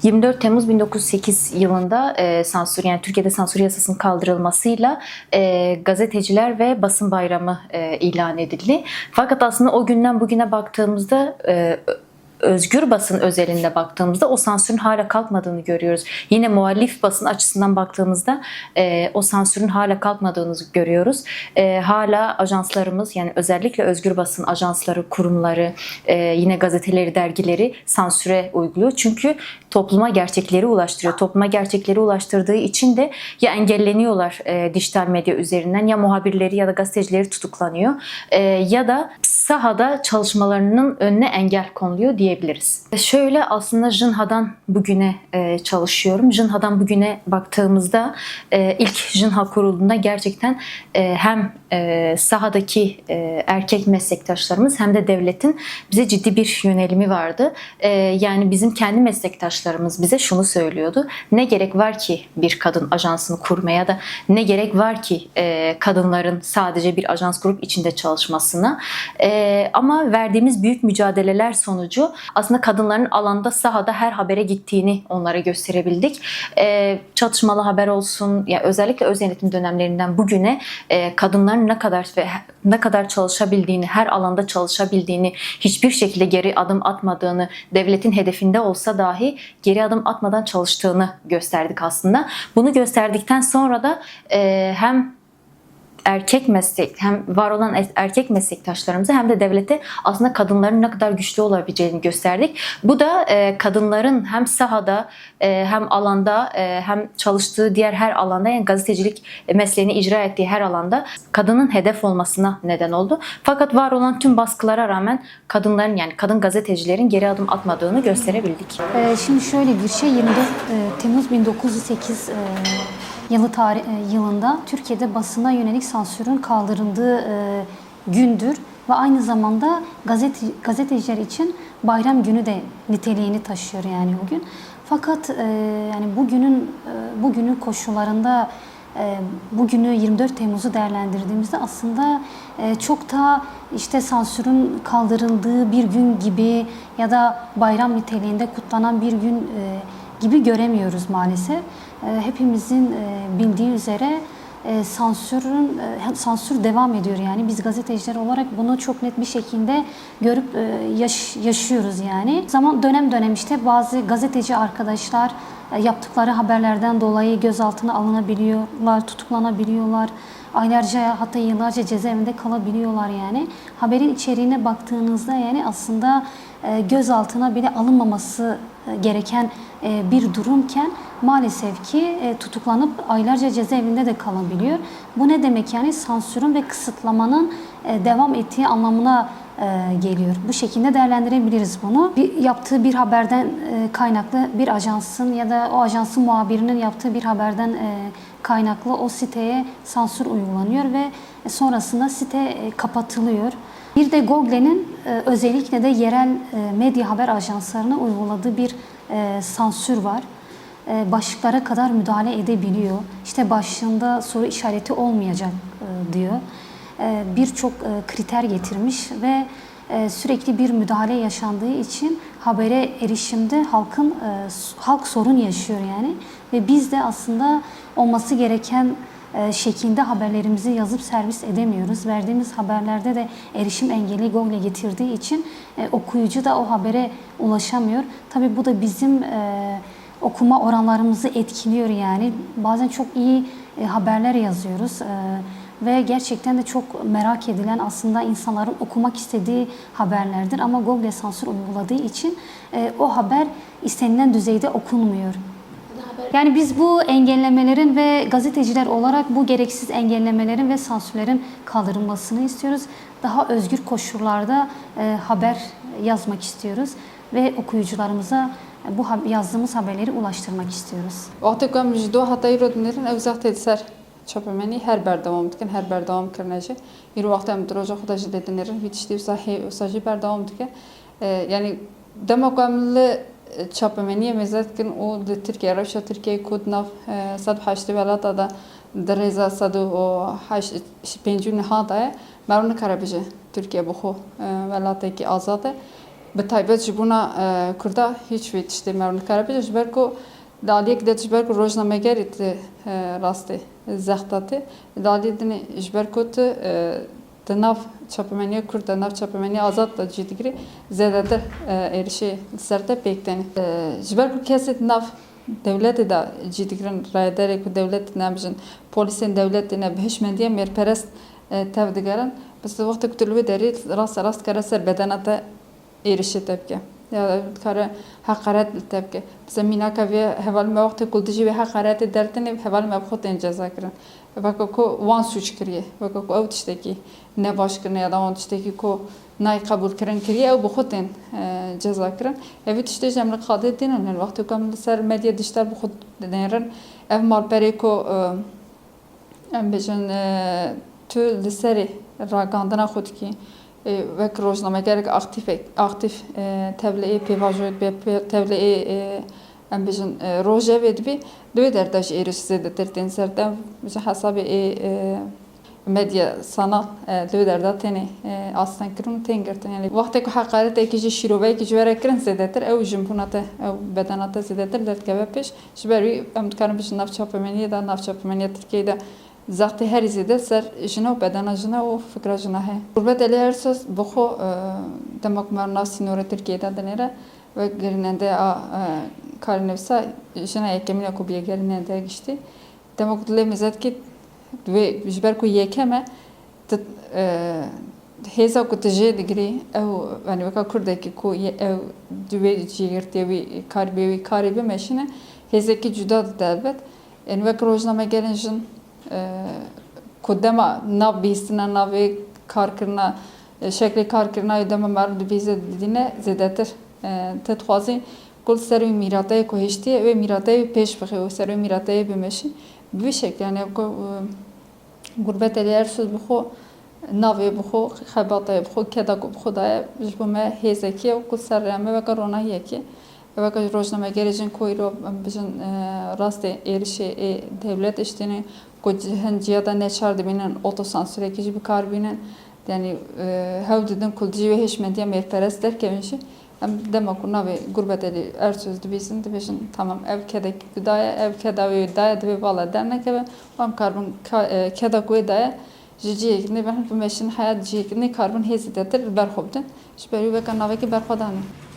24 Temmuz 1908 yılında sansür, yani Türkiye'de sansür yasasının kaldırılmasıyla gazeteciler ve basın bayramı ilan edildi. Fakat aslında o günden bugüne baktığımızda özgür basın özelinde baktığımızda o sansürün hala kalkmadığını görüyoruz. Yine muhalif basın açısından baktığımızda o sansürün hala kalkmadığını görüyoruz. Hala ajanslarımız, yani özellikle özgür basın ajansları, kurumları, yine gazeteleri, dergileri sansüre uyguluyor. Çünkü topluma gerçekleri ulaştırıyor. Topluma gerçekleri ulaştırdığı için de ya engelleniyorlar dijital medya üzerinden, ya muhabirleri ya da gazetecileri tutuklanıyor ya da sahada çalışmalarının önüne engel konuluyor diyebiliriz. Şöyle, aslında Jinha'dan bugüne çalışıyorum. Jinha'dan bugüne baktığımızda ilk Jinha kurulduğunda gerçekten hem sahadaki erkek meslektaşlarımız hem de devletin bize ciddi bir yönelimi vardı. Yani bizim kendi meslektaşlarımız bize şunu söylüyordu: ne gerek var ki bir kadın ajansını kurmaya, da ne gerek var ki kadınların sadece bir ajans kurup içinde çalışmasına. Ama verdiğimiz büyük mücadeleler sonucu aslında kadınların alanda, sahada her habere gittiğini onlara gösterebildik. Çatışmalı haber olsun, ya özellikle öz yönetim dönemlerinden bugüne kadınların ne kadar çalışabildiğini, her alanda çalışabildiğini, hiçbir şekilde geri adım atmadığını, devletin hedefinde olsa dahi geri adım atmadan çalıştığını gösterdik aslında. Bunu gösterdikten sonra da hem var olan erkek meslektaşlarımıza hem de devlete aslında kadınların ne kadar güçlü olabileceğini gösterdik. Bu da kadınların hem sahada hem alanda hem çalıştığı diğer her alanda, yani gazetecilik mesleğini icra ettiği her alanda kadının hedef olmasına neden oldu. Fakat var olan tüm baskılara rağmen kadınların, yani kadın gazetecilerin geri adım atmadığını gösterebildik. Şimdi şöyle bir şey, 24 Temmuz 1908 yılında Türkiye'de basına yönelik sansürün kaldırıldığı gündür ve aynı zamanda gazeteciler için bayram günü de niteliğini taşıyor yani o gün. Fakat yani bugünün koşullarında bugünü 24 Temmuz'u değerlendirdiğimizde aslında çok da işte sansürün kaldırıldığı bir gün gibi ya da bayram niteliğinde kutlanan bir gün gibi göremiyoruz maalesef. Hepimizin bildiği üzere sansür devam ediyor, yani biz gazeteciler olarak bunu çok net bir şekilde görüp yaşıyoruz yani. Dönem dönem işte bazı gazeteci arkadaşlar yaptıkları haberlerden dolayı gözaltına alınabiliyorlar, tutuklanabiliyorlar. Aylarca, hatta yıllarca cezaevinde kalabiliyorlar yani. Haberin içeriğine baktığınızda yani aslında gözaltına bile alınmaması gereken bir durumken maalesef ki tutuklanıp aylarca cezaevinde de kalabiliyor. Bu ne demek yani? Sansürün ve kısıtlamanın devam ettiği anlamına geliyor. Bu şekilde değerlendirebiliriz bunu. Yaptığı bir haberden kaynaklı bir ajansın ya da o ajansın muhabirinin yaptığı bir haberden kaynaklı o siteye sansür uygulanıyor ve sonrasında site kapatılıyor. Bir de Google'nin özellikle de yerel medya haber ajanslarına uyguladığı bir sansür var. Başlıklara kadar müdahale edebiliyor. İşte başlığında soru işareti olmayacak diyor. Birçok kriter getirmiş ve sürekli bir müdahale yaşandığı için habere erişimde halk sorun yaşıyor yani. Ve biz de aslında olması gereken şeklinde haberlerimizi yazıp servis edemiyoruz. Verdiğimiz haberlerde de erişim engeli Google getirdiği için okuyucu da o habere ulaşamıyor. Tabii bu da bizim okuma oranlarımızı etkiliyor yani. Bazen çok iyi haberler yazıyoruz ve gerçekten de çok merak edilen, aslında insanların okumak istediği haberlerdir. Ama Google sansür uyguladığı için o haber istenilen düzeyde okunmuyor. Yani biz bu engellemelerin ve gazeteciler olarak bu gereksiz engellemelerin ve sansürlerin kaldırılmasını istiyoruz. Daha özgür koşullarda haber yazmak istiyoruz ve okuyucularımıza bu yazdığımız haberleri ulaştırmak istiyoruz. Waqti kam ji do hatayî ro dinêrin ew zextê ser çapamenî her berdewam dikin, her berdewam kirine jî. Îro wexta em di roja xwe de jî dê dinêrin vî tiştî wisa jî berdewam dike. Yani dema ku em li çapemeniye mêze dikin û di Tirkiye, rewşa Tirkiyeyê ku di nav 108 welata de di rêza 185 niha de ye, me nikare bije Tirkiye bi xwe welatekî azad e. bi taybet ji bûna Kurda hiç vê tiştê me nikare ji ber ku daliyek de ji ber ku rojnamegerê ti rastê zexta tê daliyê dinê ji ber ku tu di nav çapemeniya Kurd de nav çapemeniya azad da cî digirî zêdetir êrişê li ser te pêk tenê. Ji ber ku kesê nav devletê de cî digirin rayedarê ku devletê ne bijin polîsên devletê ne bi hişmendiya mêrperest tev digerin bi wextê ku tu li wê derê rast kare ser bedena te êrişê te bike. Ya kare heqaret li te bike. Zemînaka vê hevalî me wextê ku dijî vê heqaretê dertinê hevalî me bi xwe tên ceza kirin. Veka ku wan sûç kiriye. Veka ku ew tiştekî ne baş kirine ya da wan tiştekî ku nayê qebûl kirin kiriye ew bi xwe tên ceza kirin. Evî tiştê ji em li qadê tînin wextê ku em li ser medya dijîtal bi xwe dinêrin ev malperê ku em bêjin tu li serê ragandina xwe dikî wek rojnamegerek aktif tevliê pêvajoyê tevliê em bêjin rojevê dibî di wê derde jî êriş zêdetir tên ser te ji hesabê medya sanal li wê derda tenê astenkirin û tên girtin. Yani wextê ku heqaretekî ji şîroveyekî ji we re kirin zêdetir ew jimbûna te ew bedena te zêdetir derdkeve pêş ji ber wî em dikarin bijin navçapemeniyê de navçapemeniya Tirkiyeyê de zextê herî zêde ser jina û bedena jina û fikra jina heye. Gurbet elê her söz bi xwe dema ku me nav sînorê Tirkiyeyê de dinêre ve gerînendeya karînivîsa jina yekemîn ku bi gerînendeya giştî dema ku dilê mêzetkî wê ji ber ku yekem e hêza ku tu jê digirî ew yani weka Kurdekî ku ew di wê cîgirtiye wî karî bimeşîne hêzekî cuda dide elbet. Yani wek rojnamegerên jin ku dema nav bîstina navê karkirina şeklê karkirina dema mer dibîze didîne zêdetir. Te dixwazî ku li ser wî mîrateyê ku hêştiye wê mîrateyê pêş bixe û ser wê mîrateyê bimeşî bi vî şeklî yani gurbet elê her söz bi xwe navê bi xwe xebatayê bi xwe keda ku bi xwe daye ji bo me hêzekî ye ku ser me weka ronahiyekî weka rojnamegerê jin ku îro em bijin rastê êrişê devlet iştînê ku hin ciya de neçar dibînin otosansûrekî jî bikar bînin yani hew didin ku dijî wê hişmendiya mêrperest derkevin jî em dema ku navê gurbet elê er söz dibîzin dibêjin tamam ev kedekî daye ev keda wê daye divê vala dernekeve em karbin keda ku wê daye ji ciyekî bimeşin heyet ciyekî karbin hêzî detir berxwe bidin ji ber wî weka navekî berxwedan e.